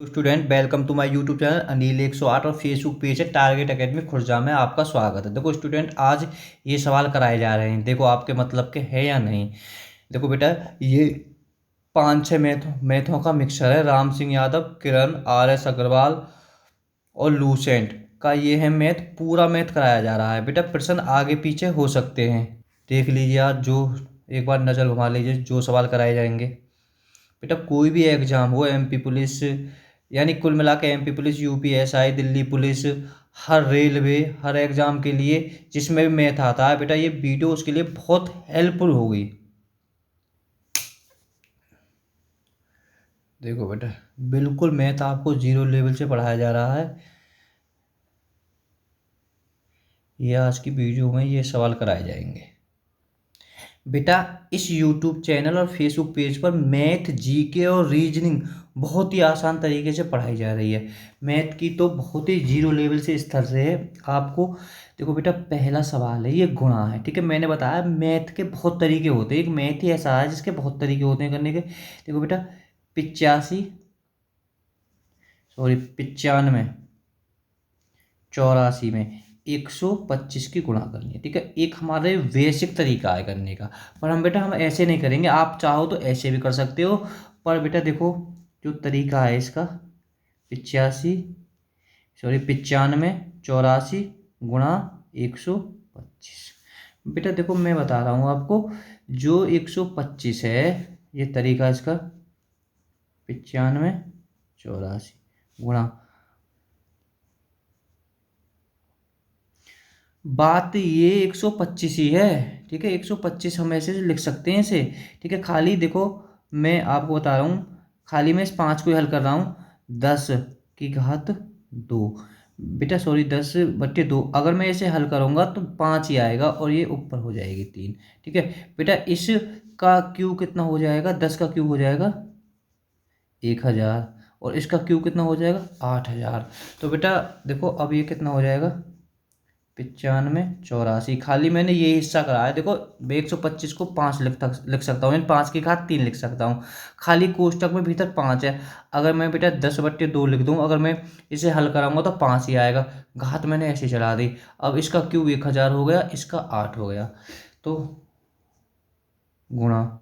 Student welcome to my YouTube channel Anil 108 और Facebook page है target academy Khurja में आपका स्वागत है। देखो स्टूडेंट, आज ये सवाल कराए जा रहे हैं, देखो आपके मतलब के है या नहीं। देखो बेटा, ये 5-6 मैथों का मिक्सचर है। राम सिंह यादव, किरण, RS अग्रवाल और लूसेंट का ये है मैथ। पूरा मैथ कराया जा रहा है बेटा। प्रश्न आगे पीछे हो सकते हैं, देख लीजिए आज जो, एक बार नज़र घुमा लीजिए जो सवाल कराए जाएंगे। बेटा कोई भी एग्जाम हो, MP पुलिस, यानी कुल मिला के MP police, UPSI, Delhi police, हर रेलवे, हर एग्जाम के लिए जिसमें भी मैथ आता है बेटा, ये वीडियो उसके लिए बहुत हेल्पफुल होगी। देखो बेटा, बिल्कुल मैथ आपको जीरो लेवल से पढ़ाया जा रहा है। ये आज की वीडियो में ये सवाल कराए जाएंगे बेटा। इस YouTube चैनल और फेसबुक पेज पर मैथ, GK और रीजनिंग बहुत ही आसान तरीके से पढ़ाई जा रही है। मैथ की तो बहुत ही जीरो लेवल से स्तर से है आपको। देखो बेटा, पहला सवाल है, ये गुणा है, ठीक है। मैंने बताया मैथ के बहुत तरीके होते हैं, एक मैथ ही ऐसा है जिसके बहुत तरीके होते हैं करने के। देखो बेटा, 95 84 में 125 की गुणा करनी है, ठीक है। एक हमारे बेसिक तरीका है करने का, पर हम ऐसे नहीं करेंगे। आप चाहो तो ऐसे भी कर सकते हो, पर बेटा देखो जो तरीका है इसका, 95 84 गुणा 125। बेटा देखो मैं बता रहा हूँ आपको, जो 125 है, ये तरीका इसका 95 84 गुणा, बात ये 125 ही है, ठीक है। 125 हम ऐसे लिख सकते हैं इसे, ठीक है। खाली देखो, मैं आपको बता रहा हूँ, खाली मैं इस 5 को ही हल कर रहा हूँ। 10 की घात 2, बेटा सॉरी 10/2। अगर मैं इसे हल करूँगा तो 5 ही आएगा और ये ऊपर हो जाएगी 3, ठीक है। बेटा इसका क्यू कितना हो जाएगा, 10 का क्यू हो जाएगा 1000, और इसका क्यू कितना हो जाएगा 8000। तो बेटा देखो अब ये कितना हो जाएगा, 95 84। खाली मैंने ये हिस्सा करा है, देखो मैं 125 को 5 लिख सकता हूँ, यानी 5 की घात 3 लिख सकता हूँ। खाली कोष्टक में भीतर 5 है। अगर मैं बेटा 10/2 लिख दूँ, अगर मैं इसे हल कराऊंगा तो 5 ही आएगा। घात मैंने ऐसे चला दी। अब इसका क्यूब 1000 हो गया, इसका 8 हो गया, तो गुणा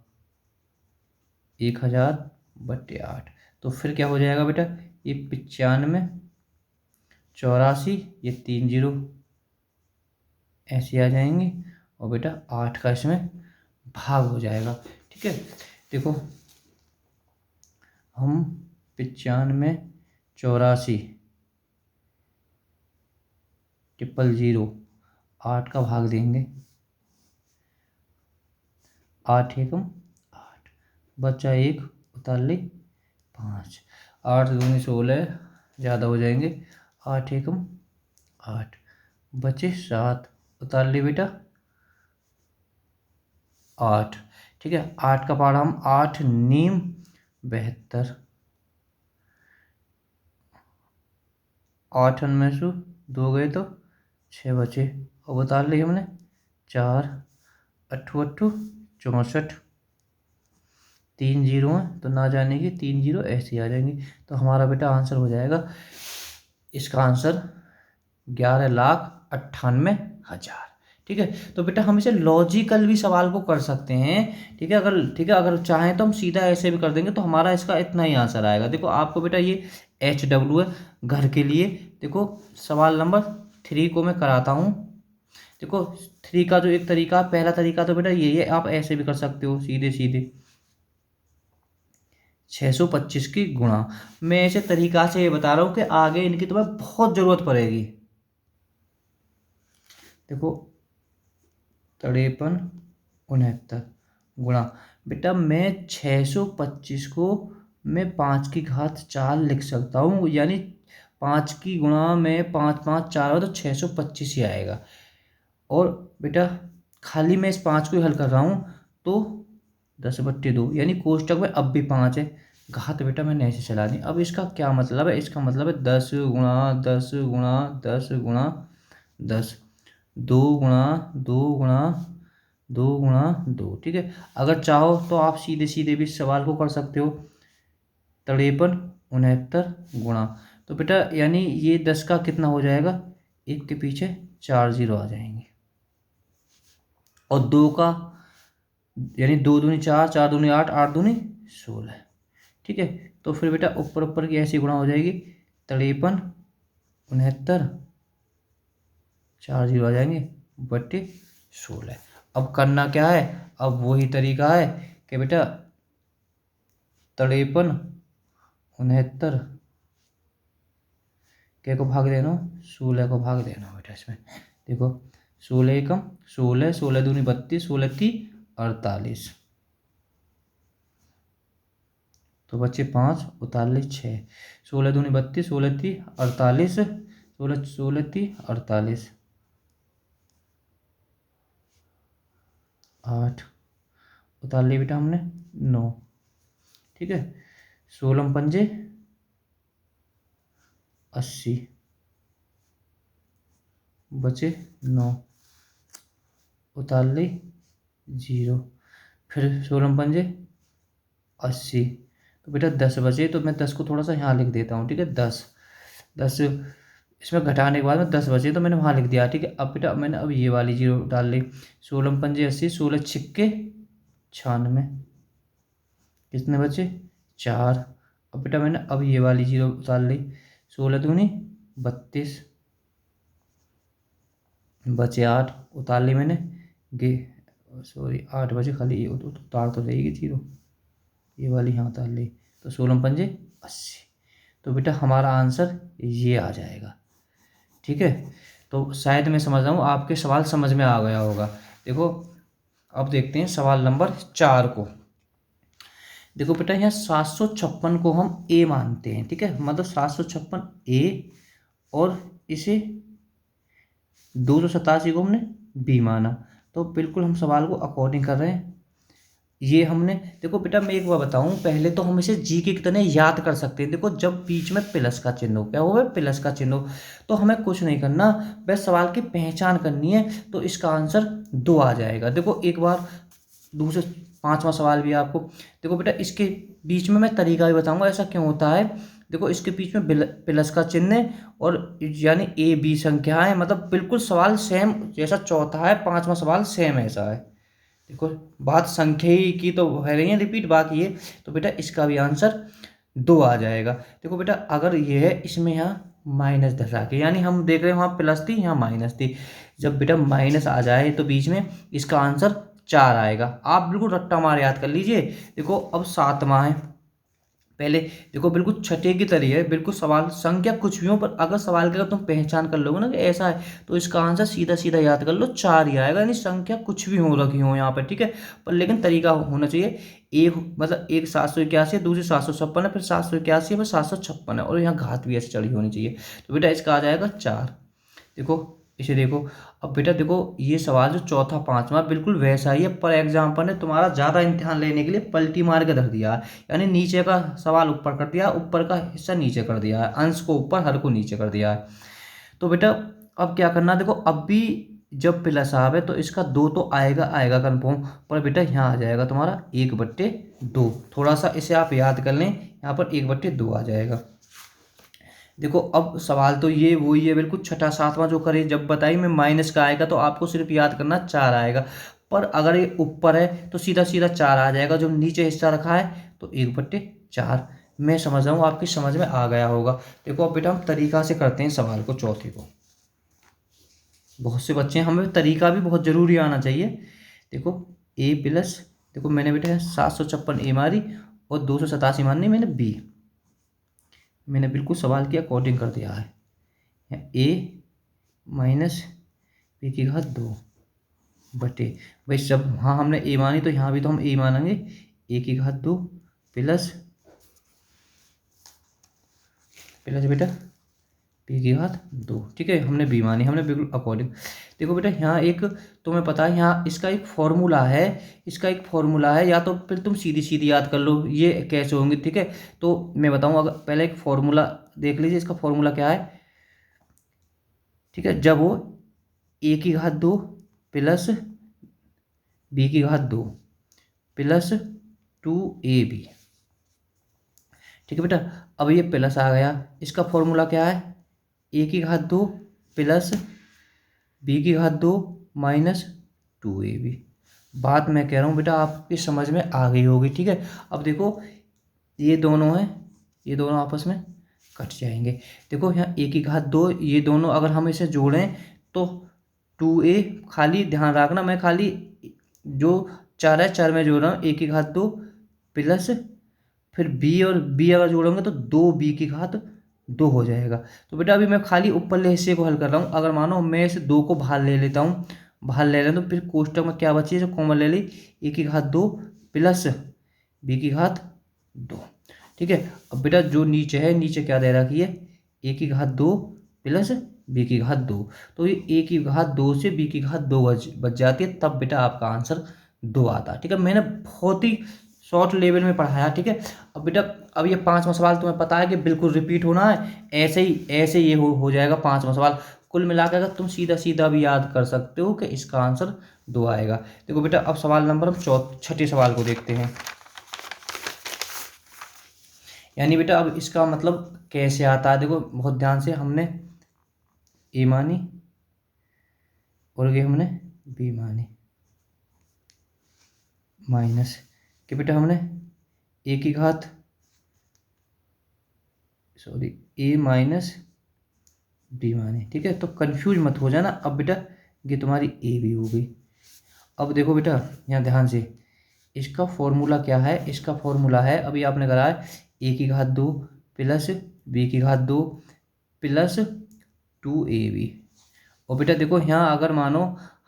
1000/8। तो फिर क्या हो जाएगा बेटा, ये 95 84, ये 3 जीरो ऐसे आ जाएंगे, और बेटा 8 का इसमें भाग हो जाएगा, ठीक है। देखो हम 95 84 000 8 का भाग देंगे, 8 एकम 8, बचा 1, उतार 5, 8 दूनी 16, ज़्यादा हो जाएंगे, 8 एकम 8, बचे 7, उतार बेटा 8, ठीक है। 8 का पहाड़ा हम 8 नीम 72, 8 में से 2 गए तो 6 बचे, और बता ली हमने 4 अट्ठू अट्ठू 64, 3 जीरो हैं तो ना जाने की 3 जीरो ऐसे आ जाएंगी। तो हमारा बेटा आंसर हो जाएगा, इसका आंसर 11,98,000, ठीक है। तो बेटा हम इसे लॉजिकल भी सवाल को कर सकते हैं, ठीक है। अगर चाहें तो हम सीधा ऐसे भी कर देंगे, तो हमारा इसका इतना ही आंसर आएगा। देखो आपको बेटा ये HW है घर के लिए। देखो सवाल नंबर 3 को मैं कराता हूँ। देखो 3 का जो एक तरीका, पहला तरीका तो बेटा ये है, आप ऐसे भी कर सकते हो सीधे सीधे 625 की गुणा। मैं ऐसे तरीका से ये बता रहा हूँ कि आगे इनकी तुम्हें बहुत ज़रूरत पड़ेगी। देखो 53 69 गुणा, बेटा मैं 625 को मैं 5 की घात 4 लिख सकता हूँ, यानी 5 की गुणा में 5 5 4 हो तो 625 ही आएगा। और बेटा खाली मैं इस 5 को ही हल कर रहा हूँ, तो 10/2, यानी कोष्टक में अब भी 5 है। घात बेटा मैंने ऐसे चला दी। अब इसका क्या मतलब है, इसका मतलब है 10 गुणा 10 गुणा 10 गुणा 10, 2 गुणा 2 गुणा 2 गुणा 2, ठीक है। अगर चाहो तो आप सीधे सीधे भी इस सवाल को कर सकते हो। 53 69 गुणा, तो बेटा यानी ये 10 का कितना हो जाएगा, 1 के पीछे 4 जीरो आ जाएंगे। और 2 का यानी 2 दूनी 4, 4 दूनी 8, 8 दूनी 16। ठीक है, तो फिर बेटा ऊपर ऊपर की ऐसी गुणा हो जाएगी, 53 69 4 जीरो आ जाएंगे बट्टे 16। अब करना क्या है, अब वही तरीका है कि बेटा 53 69 के को भाग देना, 16 को भाग देना बेटा इसमें। देखो 16 एकम 16, 16 दूनी 32, 16 ती 48, तो बच्चे 5 48 6, 16 दूनी 32, 16 ती 48, 16 16 ती 48, 8 उतार ली बेटा हमने 9। ठीक है, 16 पंजे 80, बचे 9, उतार ली 0, फिर 16 पंजे 80, तो बेटा 10 बचे, तो मैं 10 को थोड़ा सा यहाँ लिख देता हूँ। ठीक है, 10 10 इसमें घटाने के बाद में 10 बचे तो मैंने वहाँ लिख दिया। ठीक है, अब बेटा मैंने अब ये वाली जीरो डाल ली, 16 पंजे 80, 16 छिक्के 96, कितने बचे 4। अब बेटा मैंने अब ये वाली जीरो डाल ली, 16 दूनी 32, बचे 8, उतार ली मैंने गे सॉरी 8 बचे, खाली ये उतार तो जाएगी जीरो, ये वाली यहाँ उतार ली, तो 16 पंजे 80, तो बेटा हमारा आंसर ये आ जाएगा। ठीक है, तो शायद मैं समझ रहा हूँ आपके सवाल समझ में आ गया होगा। देखो अब देखते हैं सवाल नंबर 4 को। देखो बेटा यहाँ 756 को हम ए मानते हैं। ठीक है, मतलब 756 ए, और इसे 287 को हमने बी माना, तो बिल्कुल हम सवाल को अकॉर्डिंग कर रहे हैं। ये हमने देखो बेटा मैं एक बार बताऊं, पहले तो हम इसे जी के कितने याद कर सकते हैं। देखो जब बीच में प्लस का चिन्ह हो, क्या हो प्लस का चिन्ह हो, तो हमें कुछ नहीं करना, बस सवाल की पहचान करनी है, तो इसका आंसर 2 आ जाएगा। देखो एक बार दूसरे 5वां सवाल भी आपको, देखो बेटा इसके बीच में मैं तरीका भी बताऊंगा ऐसा क्यों होता है। देखो इसके बीच में प्लस का चिन्ह और यानी ए बी संख्या है, मतलब बिल्कुल सवाल सेम जैसा चौथा है, 5वां सवाल सेम ऐसा है। देखो बात संख्या ही की तो है रही है रिपीट, बाकी ये, तो बेटा इसका भी आंसर 2 आ जाएगा। देखो बेटा अगर ये है इसमें यहाँ माइनस धरा के, यानी हम देख रहे हैं वहाँ प्लस थी यहाँ माइनस थी, जब बेटा माइनस आ जाए तो बीच में इसका आंसर 4 आएगा। आप बिल्कुल रट्टा मार याद कर लीजिए। देखो अब 7वां है, पहले देखो बिल्कुल छठे की तरह है, बिल्कुल सवाल संख्या कुछ भी हो, पर अगर सवाल का तुम पहचान कर लोगे ना कि ऐसा है, तो इसका आंसर सीधा सीधा याद कर लो 4 ही आएगा, यानी संख्या कुछ भी हो रखी हो यहाँ पर। ठीक है, पर लेकिन तरीका होना चाहिए, एक मतलब एक 781 है, दूसरी 756 है, फिर 781 है, फिर 756 है, और यहाँ घात भी ऐसे चढ़ी होनी चाहिए, तो बेटा इसका आ जाएगा 4। देखो इसे देखो, अब बेटा देखो ये सवाल जो चौथा 5वां बिल्कुल वैसा ही है, पर एग्जाम्पल ने तुम्हारा ज़्यादा इम्तिहान लेने के लिए पलटी मार के धर दिया है, यानी नीचे का सवाल ऊपर कर दिया, ऊपर का हिस्सा नीचे कर दिया है, अंश को ऊपर हर को नीचे कर दिया है। तो बेटा अब क्या करना, देखो अब भी जब प्लस आवे तो इसका 2 तो आएगा आएगा कन्फर्म, पर बेटा यहाँ आ जाएगा तुम्हारा 1/2, थोड़ा सा इसे आप याद कर लें, यहाँ पर 1/2 आ जाएगा। देखो अब सवाल तो ये वही है बिल्कुल छठा 7वां जो करे, जब बताई मैं माइनस का आएगा तो आपको सिर्फ याद करना 4 आएगा, पर अगर ये ऊपर है तो सीधा सीधा 4 आ जाएगा, जो नीचे हिस्सा रखा है तो 1/4। मैं समझ रहा हूँ आपकी समझ में आ गया होगा। देखो अब बेटा हम तरीका से करते हैं सवाल को, चौथे को। बहुत से बच्चे हैं, हमें तरीका भी बहुत ज़रूरी आना चाहिए। देखो ए प्लस, देखो मैंने बेटा 756 ए मारी और 287 मारनी मैंने बी, मैंने बिल्कुल सवाल के अकॉर्डिंग कर दिया है। ए माइनस बी की घात 2 बटे, भाई सब हाँ हमने ए मानी तो यहाँ भी तो हम ए मानेंगे, ए की घात 2 प्लस प्लस बेटा पी की घात 2। ठीक है, हमने बी मानी, हमने बिल्कुल अकॉर्डिंग। देखो बेटा यहाँ एक तुम्हें पता है यहाँ इसका एक फॉर्मूला है, इसका एक फॉर्मूला है, या तो फिर तुम सीधी सीधी याद कर लो ये कैसे होंगे। ठीक है, तो मैं बताऊँ, अगर पहले एक फॉर्मूला देख लीजिए, इसका फॉर्मूला क्या है। ठीक है, जब वो ए की घात 2 प्लस बी की घात 2 प्लस 2ab, ठीक है बेटा। अब ये प्लस आ गया, इसका फॉर्मूला क्या है, ए की घात 2 प्लस बी की घात 2 माइनस 2ab। बात मैं कह रहा हूँ बेटा आपकी समझ में आ गई होगी। ठीक है, अब देखो ये दोनों हैं, ये दोनों आपस में कट जाएंगे। देखो यहाँ ए की घात 2, ये दोनों अगर हम इसे जोड़ें तो 2a, खाली ध्यान रखना मैं खाली जो 4 है 4 में जोड़ रहा हूँ, ए की घात 2 प्लस फिर बी और बी अगर जोड़ोगे तो 2b की घात 2 हो जाएगा। तो बेटा अभी मैं खाली ऊपरले हिस्से को हल कर रहा हूँ। अगर मानो मैं इस 2 को बाहर ले लेता हूँ, बाहर ले लें तो फिर कोष्टक में क्या बची है, जो कॉमन ले ली, ए की घात 2 प्लस बी की घात 2। ठीक है, अब बेटा जो नीचे है, नीचे क्या दे रखी है, ए की घात 2 प्लस बी की घात 2। तो ये ए की घात 2 से बी की घात 2 बच जाती है, तब बेटा आपका आंसर 2 आता है। ठीक है, मैंने बहुत ही शॉर्ट लेवल में पढ़ाया। ठीक है, अब बेटा अब ये 5वां सवाल तुम्हें पता है कि बिल्कुल रिपीट होना है, ऐसे ये हो जाएगा 5वां सवाल। कुल मिलाकर अगर तुम सीधा सीधा भी याद कर सकते हो कि इसका आंसर 2 आएगा। देखो बेटा अब सवाल नंबर हम छठे सवाल को देखते हैं। यानी बेटा अब इसका मतलब कैसे आता है, देखो बहुत ध्यान से, हमने ए मानी और ये हमने बी मानी, माइनस कि बेटा हमने ए की घात ए माइनस बी मानी। ठीक है, तो कंफ्यूज मत हो जाना। अब बेटा ये तुम्हारी ए भी हो गई। अब देखो बेटा यहाँ ध्यान से, इसका फॉर्मूला क्या है, इसका फॉर्मूला है, अभी आपने करा है, ए की घात 2 प्लस बी की घात 2 प्लस 2ab। और बेटा देखो यहाँ अगर मानो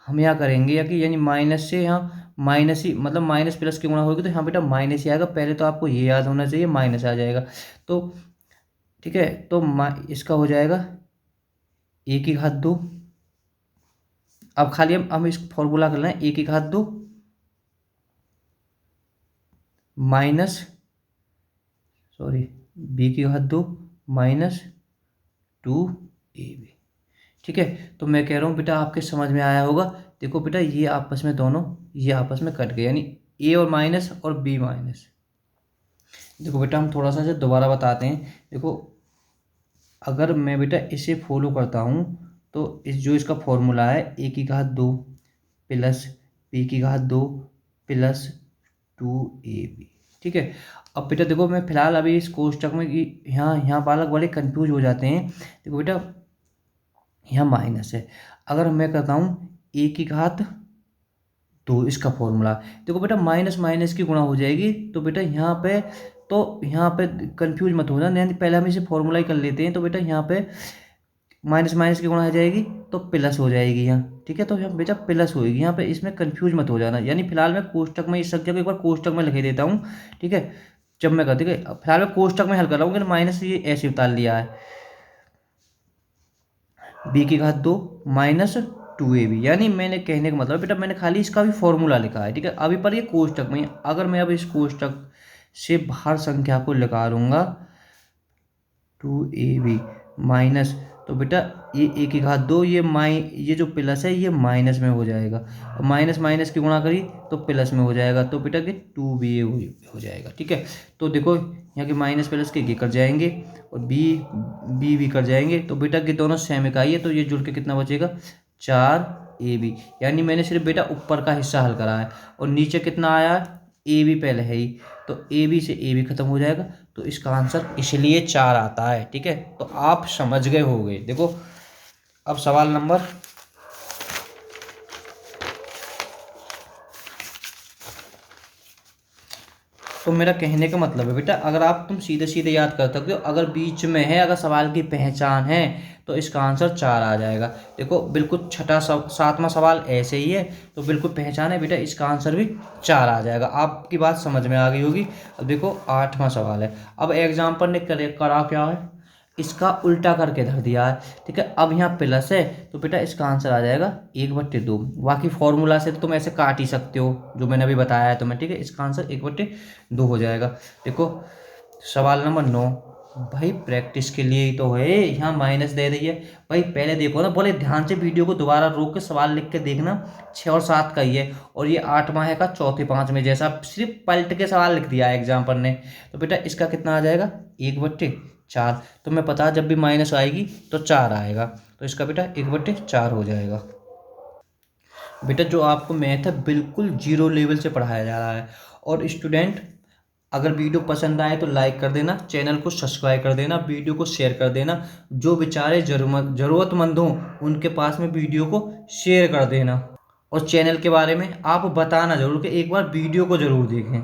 हम यहाँ करेंगे या कि यानी माइनस से यहाँ माइनस ही, मतलब माइनस प्लस की गुणा होगी तो यहाँ बेटा माइनस ही आएगा। पहले तो आपको ये याद होना चाहिए, माइनस आ जाएगा। तो ठीक है, तो इसका हो जाएगा ए की घात 2। अब खाली हम इस फॉर्मूला कर लें, ए की घात 2 माइनस बी की घात 2 माइनस 2ab। ठीक है, तो मैं कह रहा हूँ बेटा आपके समझ में आया होगा। देखो बेटा ये आपस में दोनों ये आपस में कट गए, यानी ए और माइनस और बी माइनस। देखो बेटा हम थोड़ा सा इसे दोबारा बताते हैं। देखो अगर मैं बेटा इसे फॉलो करता हूँ तो इस जो इसका फॉर्मूला है, ए की घात 2 प्लस बी की घात 2 प्लस 2ab। ठीक है, अब बेटा देखो मैं फिलहाल अभी इस कोष्टक में यहाँ बालक बड़े कंफ्यूज हो जाते हैं। देखो बेटा यहाँ माइनस है, अगर मैं करता हूँ ए की घात 2 इसका फॉर्मूला, देखो बेटा माइनस माइनस की गुणा हो जाएगी। तो बेटा यहाँ पे कंफ्यूज मत हो जाना, यानी पहले हम इसे फॉर्मूला ही कर लेते हैं। तो बेटा यहाँ पे माइनस माइनस की गुणा हो जाएगी तो प्लस हो जाएगी यहाँ। ठीक है, तो यहाँ बेटा प्लस होएगी, यहाँ पे इसमें कंफ्यूज मत हो जाना। यानी फिलहाल मैं कोष्टक में इस संख्या को एक बार कोष्टक में लिख देता हूँ। ठीक है, जब मैं करती है फिलहाल मैं कोष्टक में हल कर रहा हूँ, माइनस ये ऐसे उतार लिया है, बी की घात 2 माइनस 2ab। यानी मैंने कहने का मतलब बेटा मैंने खाली इसका भी फॉर्मूला लिखा है। ठीक है, अभी पर ये कोष्टक में, अगर मैं अब इस कोष्टक से बाहर संख्या को निकालूंगा 2ab माइनस, तो बेटा ये ए की घात 2, ये जो प्लस है ये माइनस में हो जाएगा, और माइनस माइनस की गुणा करी तो प्लस में हो जाएगा, तो बेटा कि 2ba हो जाएगा। ठीक है, तो देखो यहाँ के माइनस प्लस के कट जाएंगे और बी भी कट जाएंगे, तो बेटा के दोनों सेम इकाई है, तो ये जुड़ के कितना बचेगा 4ab। यानी मैंने सिर्फ बेटा ऊपर का हिस्सा हल करा है और नीचे कितना आया है, ए बी पहले है ही, तो ए बी से ए बी खत्म हो जाएगा, तो इसका आंसर इसलिए 4 आता है। ठीक है, तो आप समझ गए होंगे। देखो अब सवाल नंबर तो मेरा कहने का मतलब है बेटा अगर आप तुम सीधे सीधे याद कर सकते हो, अगर बीच में है, अगर सवाल की पहचान है तो इसका आंसर 4 आ जाएगा। देखो बिल्कुल 7वां सवाल ऐसे ही है, तो बिल्कुल पहचान है बेटा, इसका आंसर भी 4 आ जाएगा। आपकी बात समझ में आ गई होगी। अब देखो 8वां सवाल है। अब एग्जाम्पल ने करा क्या है, इसका उल्टा करके धर दिया है। ठीक है, अब यहाँ प्लस है तो बेटा इसका आंसर आ जाएगा 1/2। बाकी फॉर्मूला से तो तुम ऐसे काट ही सकते हो जो मैंने अभी बताया है तुम्हें। ठीक है, इसका आंसर 1/2 हो जाएगा। देखो सवाल नंबर 9, भाई प्रैक्टिस के लिए ही तो है, यहाँ माइनस दे रही है। भाई पहले देखो ना, बोले ध्यान से वीडियो को दोबारा रोक के सवाल लिख के देखना। 6 और 7 का ही है, और ये 8वां है का चौथे 5 में, जैसा सिर्फ पलट के सवाल लिख दिया है एग्जाम्पल ने। तो बेटा इसका कितना आ जाएगा, 1/4। तो मैं पता जब भी माइनस आएगी तो 4 आएगा, तो इसका बेटा 1/4 हो जाएगा। बेटा जो आपको मैथ है बिल्कुल जीरो लेवल से पढ़ाया जा रहा है। और स्टूडेंट, अगर वीडियो पसंद आए तो लाइक कर देना, चैनल को सब्सक्राइब कर देना, वीडियो को शेयर कर देना। जो बेचारे ज़रूरतमंद हों उनके पास में वीडियो को शेयर कर देना। और चैनल के बारे में आप बताना ज़रूर कि एक बार वीडियो को ज़रूर देखें।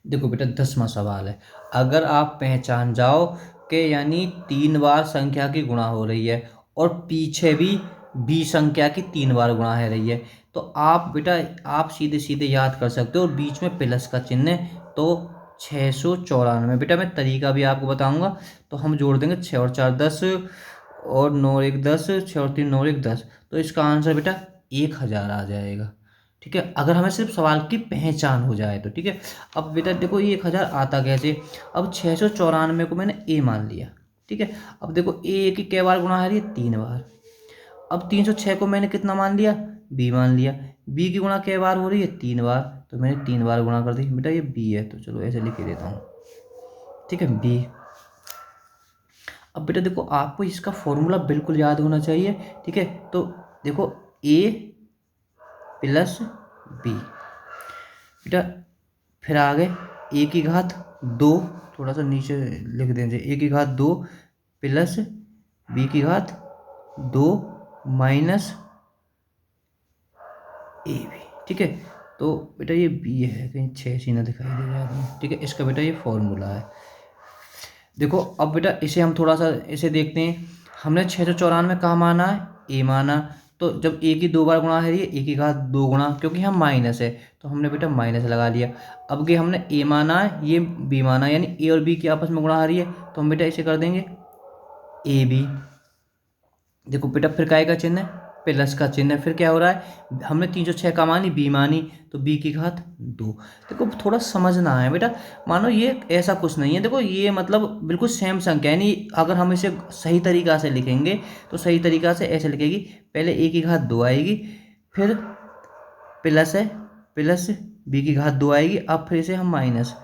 देखो बेटा 10वां सवाल है, अगर आप पहचान जाओ कि यानी 3 बार संख्या की गुणा हो रही है और पीछे भी बी संख्या की 3 बार गुणा है रही है, तो आप बेटा आप सीधे सीधे याद कर सकते हो, और बीच में प्लस का चिन्ह है तो 694। बेटा मैं तरीका भी आपको बताऊंगा। तो हम जोड़ देंगे 6 और 4 10, और 9 और 1 10, 6 और 3 9 और 1 10। तो इसका आंसर बेटा 1000 आ जाएगा। ठीक है, अगर हमें सिर्फ सवाल की पहचान हो जाए तो। ठीक है, अब बेटा देखो ये 1000 आता कैसे। अब 694 को मैंने ए मान लिया। ठीक है, अब देखो ए की कै बार गुणा है रही है, 3 बार। अब 306 को मैंने कितना मान लिया, बी मान लिया। बी की गुणा कै बार हो रही है, 3 बार, तो मैंने 3 बार गुणा कर दी। बेटा ये बी है, तो चलो ऐसे लिख ही देता हूँ। ठीक है, बी। अब बेटा देखो आपको इसका फॉर्मूला बिल्कुल याद होना चाहिए। ठीक है, तो देखो ए प्लस बी। बेटा फिर आगे ए की घात 2, थोड़ा सा नीचे लिख देंगे, ए की घात 2 प्लस बी की घात 2 माइनस ए बी। ठीक है, तो बेटा ये बी है, कहीं 6 सी ना दिखाई दे जाए। ठीक है, इसका बेटा ये फॉर्मूला है। देखो अब बेटा इसे हम थोड़ा सा इसे देखते हैं। हमने 694 कहाँ माना है, ए माना। तो जब ए की 2 बार गुणा है, ये ए की घात 2 गुणा, क्योंकि हम माइनस है तो हमने बेटा माइनस लगा लिया। अब कि हमने ए माना है, ये बी माना है, यानी ए और बी की आपस में गुणा आ रही है, तो हम बेटा इसे कर देंगे ए बी। देखो बेटा फिर काय का चिन्ह है, प्लस का चिन्ह है। फिर क्या हो रहा है, हमने 306 का मानी, बी मानी, तो बी की घात 2। देखो थोड़ा समझना है बेटा, मानो ये ऐसा कुछ नहीं है। देखो ये मतलब बिल्कुल सेम संख्या है, यानी अगर हम इसे सही तरीका से लिखेंगे तो सही तरीका से ऐसे लिखेगी, पहले ए की घात 2 आएगी, फिर प्लस है, प्लस बी की घात 2 आएगी, अब फिर इसे हम माइनस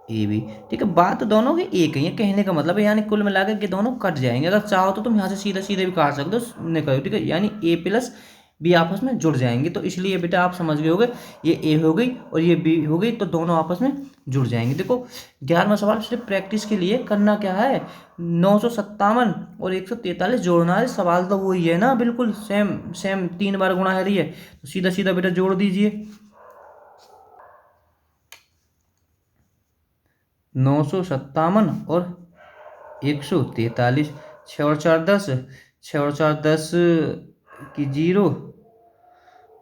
ए बी। ठीक है, बात दोनों की एक ही है, कहने का मतलब है, यानी कुल मिलाकर के दोनों कट जाएंगे। अगर चाहो तो तुम यहाँ से सीधा सीधे भी काट सकते हो, निकलो। ठीक है, यानी ए प्लस बी आपस में जुड़ जाएंगे, तो इसलिए बेटा आप समझ गए होगे, ये ए हो गई और ये बी हो गई, तो दोनों आपस में जुड़ जाएंगे। देखो 11वां सवाल सिर्फ प्रैक्टिस के लिए करना क्या है, 957 और 143 जोड़ना है। सवाल तो वही है ना, बिल्कुल सेम सेम, 3 बार गुणा है रही है, तो सीधा सीधा बेटा जोड़ दीजिए। 957 और 143, 6 और 4 10, 6 और 4 10 की 0,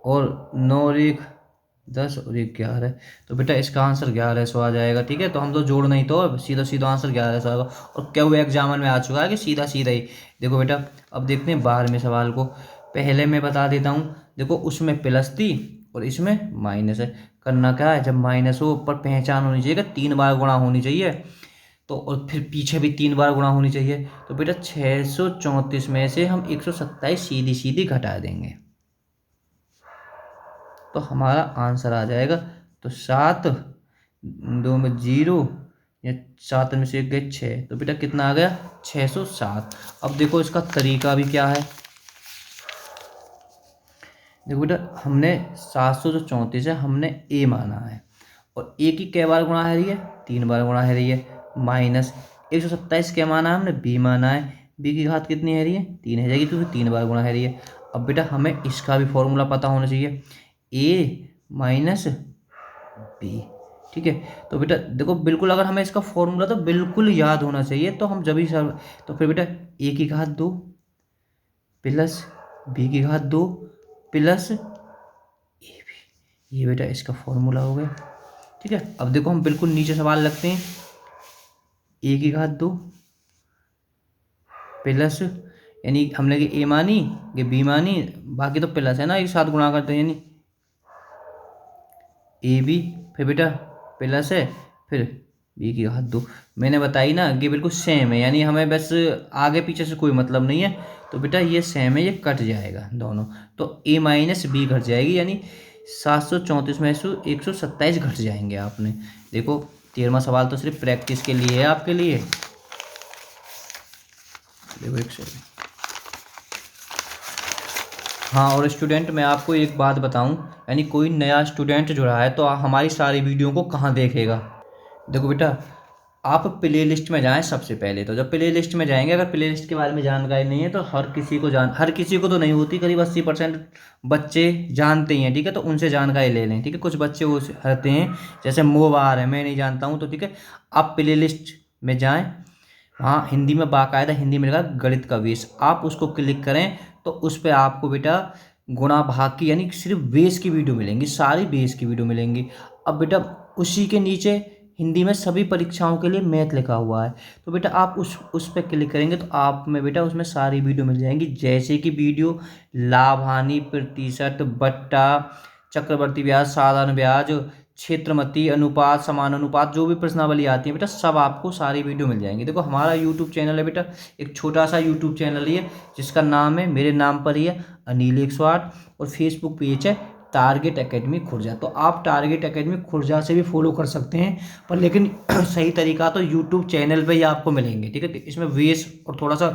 और 9 और 1 10 और 1 11। तो बेटा इसका आंसर 1100 आ जाएगा। ठीक है, तो हम तो जोड़ नहीं, तो सीधा सीधा आंसर 1100 आएगा। और क्या हुआ, एग्जाम में आ चुका है कि सीधा सीधा ही। देखो बेटा अब देखते हैं 12वें सवाल को। पहले मैं बता देता हूँ, देखो उसमें प्लस थी और इसमें माइनस है। करना क्या है, जब माइनस हो ऊपर पहचान होनी चाहिए कि 3 बार गुणा होनी चाहिए, तो और फिर पीछे भी 3 बार गुणा होनी चाहिए। तो बेटा 634 में से हम 127 सीधी सीधी घटा देंगे, तो हमारा आंसर आ जाएगा। तो 7, 2 में 0, या 7 में से 1 गए 6, तो बेटा कितना आ गया, 607। अब देखो इसका तरीका भी क्या है। देखो बेटा हमने 734 है, हमने ए माना है, और ए की कै बार गुणा है रही है, 3 बार गुणा है रही है, माइनस 127 क्या माना है हमने, बी माना है। बी की घात कितनी है रही है, 3 है जाएगी, क्योंकि 3 बार गुणा है रही है। अब बेटा हमें इसका भी फॉर्मूला पता होना चाहिए, ए माइनस बी। ठीक है, तो बेटा देखो बिल्कुल अगर हमें इसका फॉर्मूला तो बिल्कुल याद होना चाहिए, तो हम जब ही सर, तो फिर बेटा ए की घात 2 प्लस बी की घात 2 प्लस ए बी, ये बेटा इसका फॉर्मूला हो गया। ठीक है, अब देखो हम बिल्कुल नीचे सवाल लगते हैं, ए की घात 2 प्लस, यानी हमने कि ए मानी, कि बी मानी, बाकी तो प्लस है ना, एक साथ गुणा करते हैं, यानी ए बी, फिर बेटा प्लस है, फिर बी की घात 2। मैंने बताई ना कि बिल्कुल सेम है, यानी हमें बस आगे पीछे से कोई मतलब नहीं है। तो बेटा ये सेम है, ये कट जाएगा दोनों। तो ए माइनस बी घट जाएगी, यानी 734 में से 127 घट जाएंगे आपने। देखो 13वां सवाल तो सिर्फ प्रैक्टिस के लिए है आपके लिए। देखो एक सेकंड। हाँ, और स्टूडेंट मैं आपको एक बात बताऊं, यानी कोई नया स्टूडेंट जुड़ा है तो हमारी सारी वीडियो को कहाँ देखेगा। देखो बेटा, आप प्ले लिस्ट में जाएं सबसे पहले। तो जब प्ले लिस्ट में जाएंगे, अगर प्ले लिस्ट के बारे में जानकारी नहीं है तो हर किसी को तो नहीं होती, करीब 80% बच्चे जानते ही हैं, ठीक है। तो उनसे जानकारी ले लें, ठीक है। कुछ बच्चे वो रहते हैं, जैसे मोबार है, मैं नहीं जानता हूँ, तो ठीक है आप प्ले लिस्ट में जाएँ। हाँ, हिंदी में बाकायदा हिंदी में लिखा गणित का बेस, आप उसको क्लिक करें तो उस पर आपको बेटा गुणा भाग की, यानी सिर्फ बेस की वीडियो मिलेंगी, सारी बेस की वीडियो मिलेंगी। अब बेटा उसी के नीचे हिंदी में सभी परीक्षाओं के लिए मैथ लिखा हुआ है। तो बेटा आप उस पर क्लिक करेंगे तो आप में बेटा उसमें सारी वीडियो मिल जाएंगी, जैसे कि वीडियो लाभ हानि प्रतिशत, बट्टा, चक्रवर्ती ब्याज, साधारण ब्याज, क्षेत्रमती अनुपात, समान अनुपात, जो भी प्रश्नावली आती है बेटा सब आपको सारी वीडियो मिल जाएंगी। देखो हमारा यूट्यूब चैनल है बेटा, एक छोटा सा यूट्यूब चैनल ही है जिसका नाम है, मेरे नाम पर ही है, अनिल 108। और फेसबुक पेज है टारगेट एकेडमी खुर्जा। तो आप टारगेट एकेडमी खुर्जा से भी फॉलो कर सकते हैं, पर लेकिन सही तरीका तो यूट्यूब चैनल पे ही आपको मिलेंगे, ठीक है। इसमें वेस और थोड़ा सा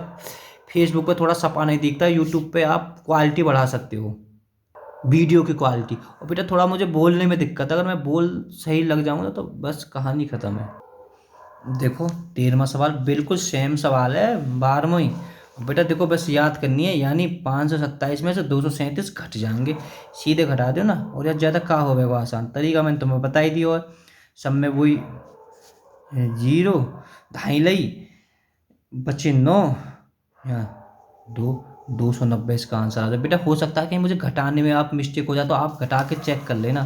फेसबुक पे थोड़ा सपा नहीं दिखता, यूट्यूब पे आप क्वालिटी बढ़ा सकते हो, वीडियो की क्वालिटी। और बेटा थोड़ा मुझे बोलने में दिक्कत है, अगर मैं बोल सही लग जाऊँगा तो बस कहानी ख़त्म है। देखो 13वां सवाल बिल्कुल सेम सवाल है, 12वां ही। बेटा देखो बस याद करनी है, यानी 527 में से 237 घट जाएंगे, सीधे घटा दो ना। और यार ज़्यादा का हो वो आसान तरीका मैंने तुम्हें बता ही दिया। और सब में वही 0 ढाई लई बचे 9, यहाँ 290 इसका आंसर आ जाए। बेटा हो सकता है कि मुझे घटाने में आप मिस्टेक हो जाए, तो आप घटा के चेक कर लेना।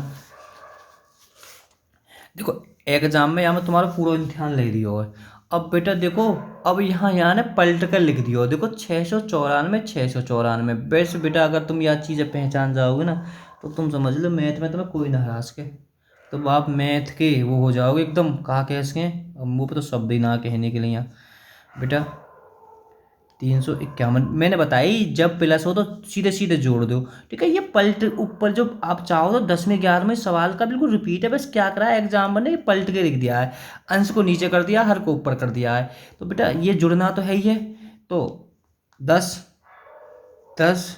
देखो एग्जाम में यहाँ में तुम्हारा पूरा ध्यान ले रही हो। अब बेटा देखो, अब यहाँ ने पलट कर लिख दियो, देखो 694 694। बस बेटा अगर तुम यह चीज़ें पहचान जाओगे ना तो तुम समझ लो मैथ में तुम्हें कोई ना हरा सके। तो आप मैथ के वो हो जाओगे एकदम, कहा कह सकें, अब मुँह पे तो शब्द ही ना कहने के लिए यहाँ। बेटा 351 मैंने बताई, जब प्लस हो तो सीधे सीधे जोड़ दो, ठीक है। ये पलट ऊपर जो आप चाहो तो 10वें 11वें सवाल का बिल्कुल रिपीट है, बस क्या करा है एग्जाम ने पलट के लिख दिया है, अंश को नीचे कर दिया, हर को ऊपर कर दिया है। तो बेटा ये जुड़ना तो है ही है। तो 10 10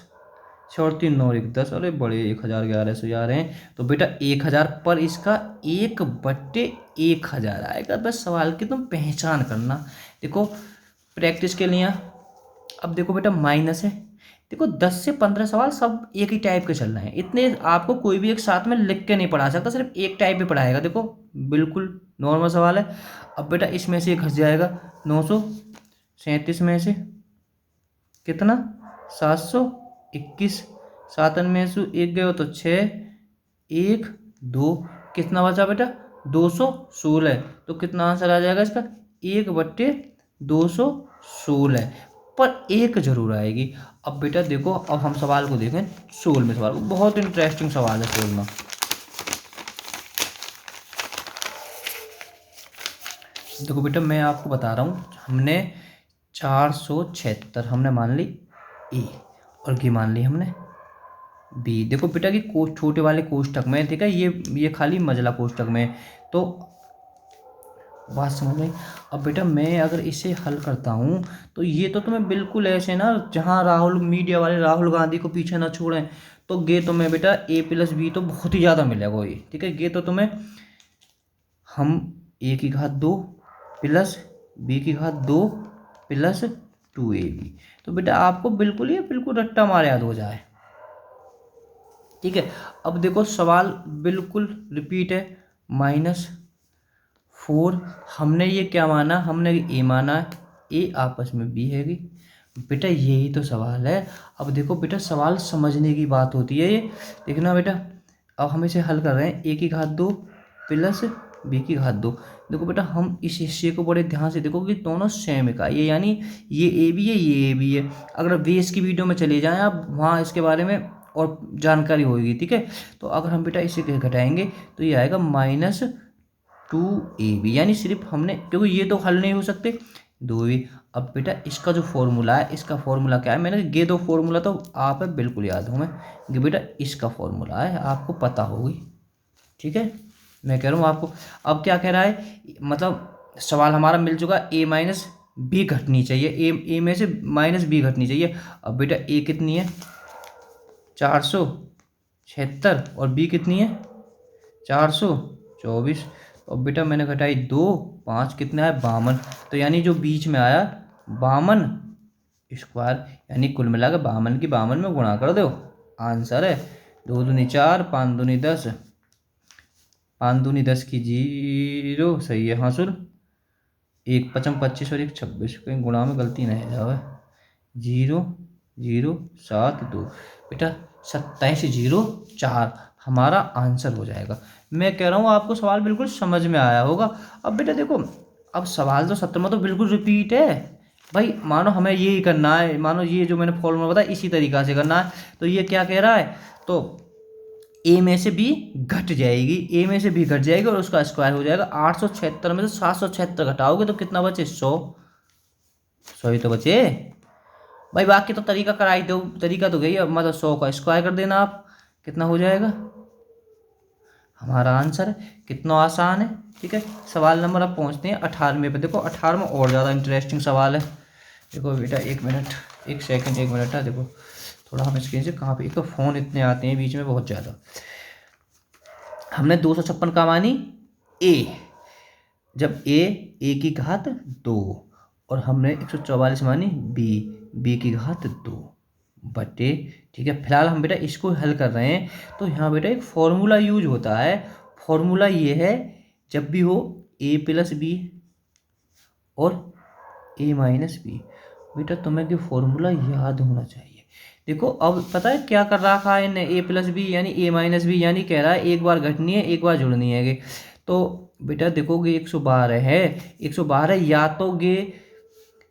छोड़ती 9 1 10, अरे बड़े 1011 से जा रहे हैं। तो बेटा 1000 पर इसका 1/1000 आएगा। बस सवाल की तुम पहचान करना। देखो प्रैक्टिस के लिए अब देखो बेटा माइनस है, देखो 10 से 15 सवाल सब एक ही टाइप के चल रहे हैं, इतने आपको कोई भी एक साथ में लिख के नहीं पढ़ा सकता, सिर्फ एक टाइप भी पढ़ाएगा। देखो बिल्कुल नॉर्मल सवाल है। अब बेटा इसमें से घस जाएगा 937 में से कितना 721, 7 में से 1 गए तो 6, 1 2, कितना बचा बेटा 216। तो कितना आंसर आ जाएगा इसका 1/216, पर एक जरूर आएगी। अब बेटा देखो, अब हम सवाल को देखें 16वें सवाल को, बहुत इंटरेस्टिंग सवाल है 16वां। देखो बेटा मैं आपको बता रहा हूँ, हमने 476 हमने मान ली ए, और की मान ली हमने बी। देखो बेटा कि छोटे वाले कोष्टक में, ठीक है, ये खाली मजला कोष्टक में, तो बात समझ में। अब बेटा मैं अगर इसे हल करता हूँ तो ये तो तुम्हें बिल्कुल ऐसे ना, जहाँ राहुल मीडिया वाले राहुल गांधी को पीछे ना छोड़ें, तो गे तुम्हें बेटा a+b तो बहुत ही ज़्यादा मिलेगा ये, ठीक है। गे तो तुम्हें हम a⁻2 plus b⁻2 plus 2ab। तो बेटा आपको बिल्कुल ये बिल्कुल रट्टा मार याद हो जाए, ठीक है। अब देखो सवाल बिल्कुल रिपीट है, -4 हमने ये क्या माना, हमने ए माना, ए आपस में बी है बेटा, यही तो सवाल है। अब देखो बेटा सवाल समझने की बात होती है ये, देखना बेटा। अब हम इसे हल कर रहे हैं, a⁻2 प्लस b⁻2। देखो बेटा हम इस हिस्से को बड़े ध्यान से देखो कि दोनों सेम का ये, यानी ये ए भी है ये ए भी है। अगर बेस की वीडियो में चले जाएं आप, वहाँ इसके बारे में और जानकारी होगी, ठीक है। तो अगर हम बेटा इसे घटाएंगे तो ये आएगा 2ab, यानी सिर्फ हमने, क्योंकि ये तो हल नहीं हो सकते 2ab। अब बेटा इसका जो फॉर्मूला है, इसका फॉर्मूला क्या है, मैंने ये दो फॉर्मूला तो आप बिल्कुल याद हूँ मैं, कि बेटा इसका फॉर्मूला है, आपको पता होगी। ठीक है, मैं कह रहा हूँ आपको। अब क्या कह रहा है, मतलब सवाल हमारा मिल चुका, ए माइनस बी घटनी चाहिए, ए में से माइनस बी घटनी चाहिए। अब बेटा ए कितनी है 476, और बी कितनी है 424। और बेटा मैंने घटाई 2, 5 कितना है 52। तो यानी जो बीच में आया 52 स्क्वायर, यानी कुल मिला के 52 की 52 में गुणा कर दो, आंसर है 2 दूनी 4, 5 दूनी 10, 5 दूनी 10 की 0, सही है हासिल। 1 पचम 25 और 1 26, कहीं गुणा में गलती नहीं जाए। 0 0 7 2, बेटा 2704 हमारा आंसर हो जाएगा। मैं कह रहा हूँ आपको सवाल बिल्कुल समझ में आया होगा। अब बेटा देखो, अब सवाल तो 70 में तो बिल्कुल रिपीट है भाई। मानो हमें ये ही करना है, मानो ये जो मैंने फॉर्मूला बताया इसी तरीक़ा से करना है। तो ये क्या कह रहा है, तो ए में से बी घट जाएगी, ए में से बी घट जाएगी और उसका स्क्वायर हो जाएगा। 876 में से 776 घटाओगे तो कितना बचे 100, 100 ही तो बचे भाई। बाकी तो तरीका कराई दो, तरीका तो गई, अब मतलब 100 का स्क्वायर कर देना आप, कितना हो जाएगा हमारा आंसर। कितना आसान है। ठीक है, सवाल नंबर अब पहुंचते हैं 18वें पे। देखो 18वां और ज़्यादा इंटरेस्टिंग सवाल है। देखो बेटा 1 मिनट 1 सेकंड 1 मिनट है। देखो थोड़ा हम स्क्रीन से कहाँ पे, एक तो फ़ोन इतने आते हैं बीच में बहुत ज़्यादा। हमने 256 का मानी ए, जब ए की घात 2, और हमने 144 मानी बी की घात 2 बटे। ठीक है, फिलहाल हम बेटा इसको हल कर रहे हैं। तो यहाँ बेटा एक फॉर्मूला यूज होता है। फॉर्मूला ये है, जब भी हो ए प्लस बी और ए माइनस बी, बेटा तुम्हें कि फॉर्मूला याद होना चाहिए। देखो अब पता है क्या कर रखा है इन्हें, ए प्लस बी यानी ए माइनस बी, यानी कह रहा है एक बार घटनी है एक बार जुड़नी है। तो बेटा देखोगे 112 है, 112 या तो गे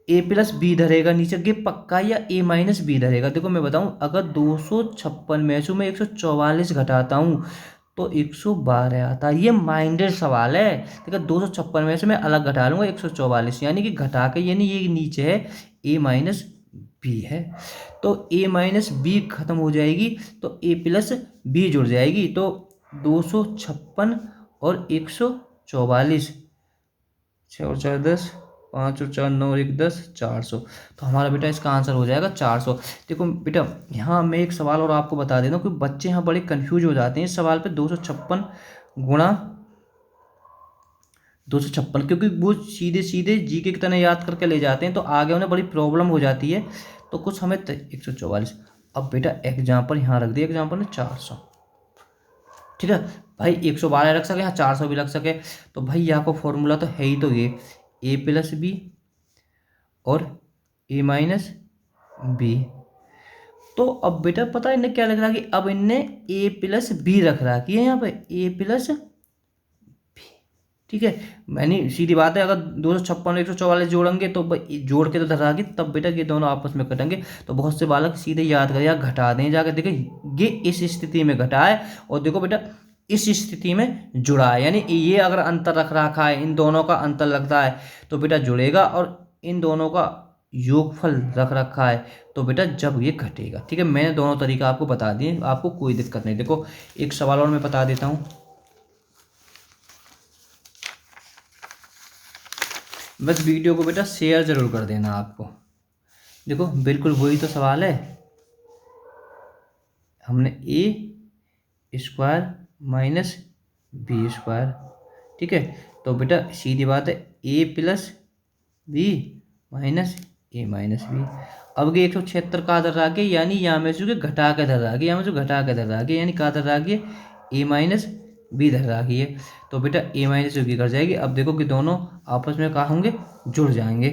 ए प्लस बी धरेगा नीचे गे पक्का, या ए माइनस बी धरेगा। देखो मैं बताऊं, अगर 256 में से मैं 144 घटाता हूँ तो 112 आता है। ये माइंडेड सवाल है। देखो 256 में से मैं अलग घटा लूंगा 144, यानी कि घटा के, यानी ये नीचे है ए माइनस बी है, तो ए माइनस बी खत्म हो जाएगी तो ए प्लस बी जुड़ जाएगी। तो 256 और 144, 6 और 4 10, 5 और 4 9 और 1 10, 400। तो हमारा बेटा इसका आंसर हो जाएगा 400। देखो बेटा यहाँ मैं एक सवाल और आपको बता देता हूँ कि बच्चे यहाँ बड़े कंफ्यूज हो जाते हैं इस सवाल पे। 256 गुणा 256, क्योंकि वो सीधे सीधे जीके की तरह याद करके ले जाते हैं, तो आगे उन्हें बड़ी प्रॉब्लम हो जाती है। तो कुछ हमें 144। अब बेटा एग्जाम्पल यहाँ रख दिया, एग्जाम्पल में 400। ठीक है भाई, 112 रख सके, यहाँ 400 भी लग सके। तो भाई यहाँ को फॉर्मूला तो है ही, तो ये ए प्लस बी और ए माइनस बी। तो अब बेटा पता है इन्हें क्या लग रहा है, कि अब इनने ए प्लस बी रख रहा है यहाँ पे ए प्लस बी। ठीक है, मैंने सीधी बात है, अगर 256 और 144 जोड़ेंगे तो जोड़ के तो धरा के तब बेटा ये दोनों आपस में कटेंगे। तो बहुत से बालक सीधे याद कर या घटा दें, जाकर देखें ये इस स्थिति में घटा है, और देखो बेटा इस स्थिति में जुड़ा है, यानी ये अगर अंतर रख रखा है, इन दोनों का अंतर लगता है तो बेटा जुड़ेगा, और इन दोनों का योगफल रख रखा है तो बेटा जब ये घटेगा। ठीक है, मैंने दोनों तरीका आपको बता दिए, आपको कोई दिक्कत नहीं। देखो एक सवाल और मैं बता देता हूँ, बस वीडियो को बेटा शेयर जरूर कर देना आपको। देखो बिल्कुल वही तो सवाल है, हमने ए स्क्वायर माइनस बी स्क्वायर। ठीक है, तो बेटा सीधी बात है ए प्लस बी माइनस ए माइनस बी। अब ये 176 का आदर रह गया, यानी यहाँ में से घटा के धर रहा गया, यहाँ में से घटा के धर रहा गया, यानी का धर रहा गया ए माइनस बी धर रहा गया। तो बेटा ए माइनस बी कर जाएगी। अब देखो कि दोनों आपस में कहा होंगे जुड़ जाएंगे।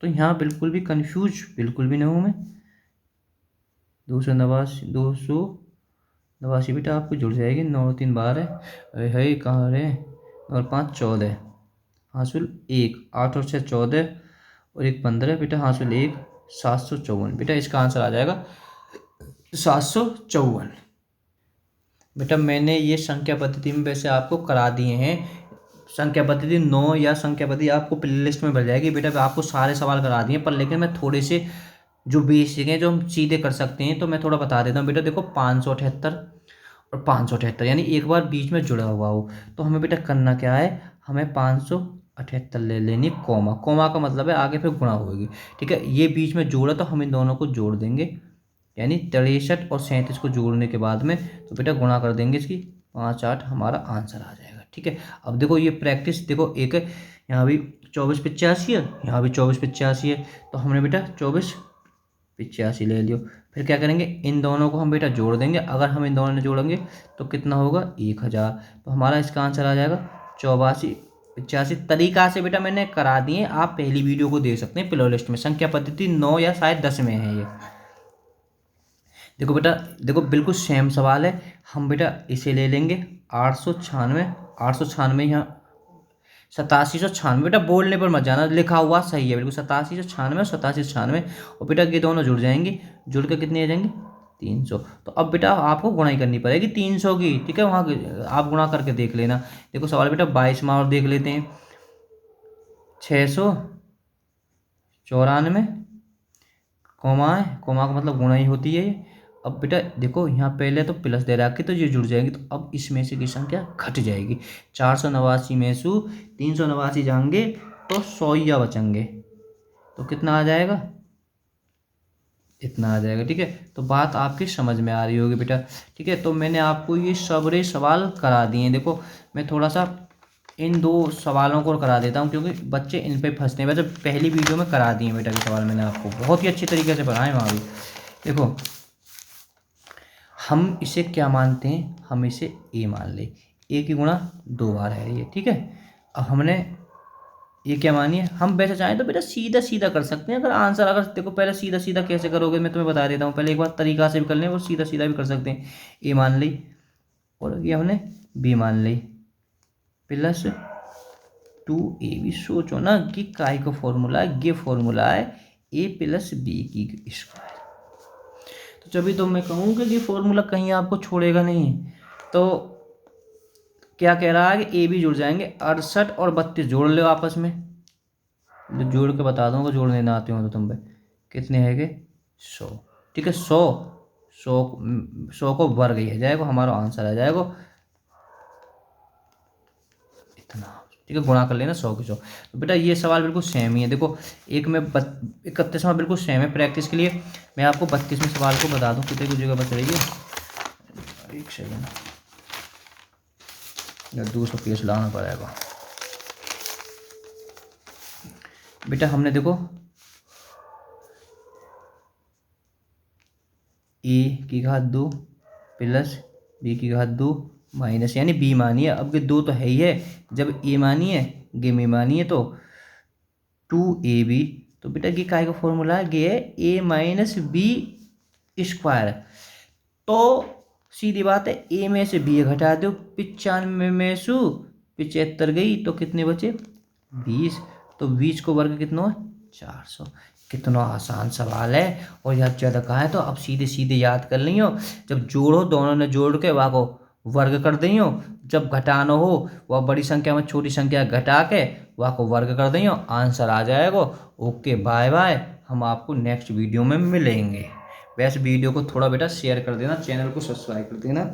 तो यहाँ बिल्कुल भी कंफ्यूज बिल्कुल भी नहीं हूँ मैं। 289 बेटा आपको जुड़ जाएगी। 9 3 12 है कहाँ रहे, और 5 14 हासिल 1, 8 और 6 14 और 1 15 बेटा हासिल 1 754। बेटा इसका आंसर आ जाएगा 754। बेटा मैंने ये संख्या पद्धति में वैसे आपको करा दिए हैं, संख्या पद्धति 9 या संख्या पद्धति आपको प्ले लिस्ट में मिल जाएगी बेटा। आपको सारे सवाल करा दिए पर लेकिन मैं थोड़े से जो बेसिक हैं जो हम सीधे कर सकते हैं तो मैं थोड़ा बता देता हूँ बेटा। देखो 578 और 578 यानी एक बार बीच में जुड़ा हुआ हो तो हमें बेटा करना क्या है, हमें 578 ले लेनी कॉमा, कॉमा का मतलब है आगे फिर गुणा होगी, ठीक है। ये बीच में जोड़ा तो हम इन दोनों को जोड़ देंगे, यानी 63 और 37 को जोड़ने के बाद में तो बेटा गुणा कर देंगे इसकी 5 8, हमारा आंसर आ जाएगा, ठीक है। अब देखो ये प्रैक्टिस देखो, एक यहाँ भी 2485 है, यहाँ भी 2485 है, तो हमने बेटा 2485 ले लियो। फिर क्या करेंगे, इन दोनों को हम बेटा जोड़ देंगे। अगर हम इन दोनों ने जोड़ेंगे तो कितना होगा 1000, तो हमारा इसका आंसर आ जाएगा 8485। तरीका से बेटा मैंने करा दिए, आप पहली वीडियो को देख सकते हैं प्ले लिस्ट में, संख्या पद्धति 9 या शायद 10 में है ये। देखो बेटा, देखो बिल्कुल सेम सवाल है, हम बेटा इसे ले लेंगे 896 यहाँ 8796, बेटा बोलने पर मत जाना, लिखा हुआ सही है बिल्कुल 8796 और 8796, और बेटा ये दोनों जुड़ जाएंगे, जुड़ के कितने आ जाएंगे 300। तो अब बेटा आपको गुणाई करनी पड़ेगी 300 की, ठीक है। वहाँ आप गुणा करके देख लेना। देखो सवाल बेटा 22 में और देख लेते हैं, 694 कॉमा है, कॉमा का मतलब गुणा ही होती है ये। अब बेटा देखो यहाँ पहले तो प्लस दे रखी तो ये जुड़ जाएगी, तो अब इसमें से की संख्या घट जाएगी। 489 में से 389 जाएंगे तो 100 बचेंगे, तो कितना आ जाएगा, इतना आ जाएगा, ठीक है। तो बात आपकी समझ में आ रही होगी बेटा, ठीक है। तो मैंने आपको ये सारे सवाल करा दिए हैं। देखो मैं थोड़ा सा इन दो सवालों को करा देता हूँ क्योंकि बच्चे इन पे फंसते हैं। वैसे पहली वीडियो में करा दिए बेटा के सवाल मैंने आपको बहुत ही अच्छी तरीके से पढ़ाए वहाँ भी। देखो हम इसे क्या मानते हैं, हम इसे ए मान ले, ए की गुणा 2 बार है ये, ठीक है। अब हमने ये क्या मानिए, हम वैसे चाहें तो बेटा सीधा सीधा कर सकते हैं। अगर आंसर अगर देखो पहले सीधा सीधा कैसे करोगे मैं तुम्हें बता देता हूँ, पहले एक बार तरीका से भी कर लें और सीधा सीधा भी कर सकते हैं। ए मान ली और ये हमने बी मान ली प्लस 2ab। सोचो ना कि काय का फॉर्मूला है, ये फॉर्मूला है ए प्लस बी की स्क्वायर। तो जब भी तो मैं कहूँगा कि फॉर्मूला कहीं आपको छोड़ेगा नहीं। तो क्या कह रहा है कि ए बी जुड़ जाएंगे, 68 और 32 जोड़ लो आपस में, जो जोड़ के बता दूंगा, जोड़ने ना आते हो तो तुम पे कितने है के 100, ठीक है। 100 को वर्ग ही जाएगा, हमारा आंसर आ जाएगा इतना, ठीक है। गुणा कर लेना 100 के 100। तो बेटा ये सवाल बिल्कुल सेम ही है। देखो एक में 31वां बिल्कुल सेम है। प्रैक्टिस के लिए मैं आपको 32वें सवाल को बता दूं कितने की जगह बच रही है, एक सेकेंड, 200 पेज लाना पड़ेगा बेटा। हमने देखो ए की घात 2 प्लस बी की घात 2 माइनस, यानी बी मानिए, अब ये 2 तो है ही है, जब ए मानिए गे में मानिए तो 2ab। तो बेटा ये काय का फॉर्मूला है, ये ए माइनस बी स्क्वायर। तो सीधी बात है, ए में से बी घटा दो, 95 में से 75 गई तो कितने बचे 20, तो 20 को वर्ग कितना है 400। कितना आसान सवाल है और याद ज़्यादा कहा है तो अब सीधे सीधे याद कर लियो। जब जोड़ो दोनों ने जोड़ के वहाँ को वर्ग कर दियो, जब घटाना हो वह बड़ी संख्या में छोटी संख्या घटा के वहाँ को वर्ग कर दियो, आंसर आ जाएगा। ओके बाय बाय, हम आपको नेक्स्ट वीडियो में मिलेंगे। वैसे वीडियो को थोड़ा बेटा शेयर कर देना, चैनल को सब्सक्राइब कर देना।